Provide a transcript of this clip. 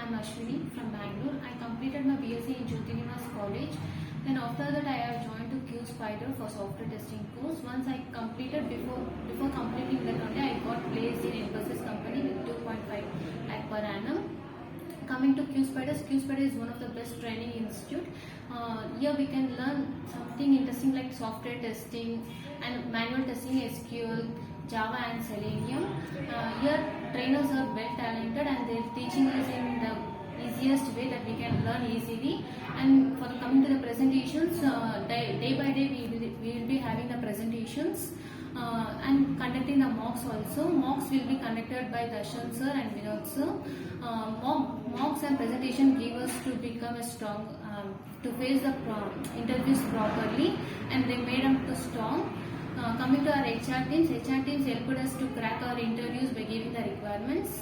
I'm Ashwini from Bangalore. I completed my BSc in Jyotirmas College. Then after that I have joined to Qspiders for software testing course. Once I completed, before completing that only, I got placed in Emphasis company with 2.5 lakh per annum. Coming to Qspiders, Qspiders is one of the best training institute. Here we can learn something interesting like software testing and manual testing, SQL, Java and Selenium. Here trainers are well talented and they are teaching us in the easiest way that we can learn easily. And for coming to the presentations, day by day we will be having the presentations and conducting the mocks also. Mocks will be conducted by Darshan sir and Vinod sir. Mocks and presentation give us to become a strong, to face the interviews properly, and they made us strong. Coming to our HR teams helped us to crack our interviews by giving the requirements.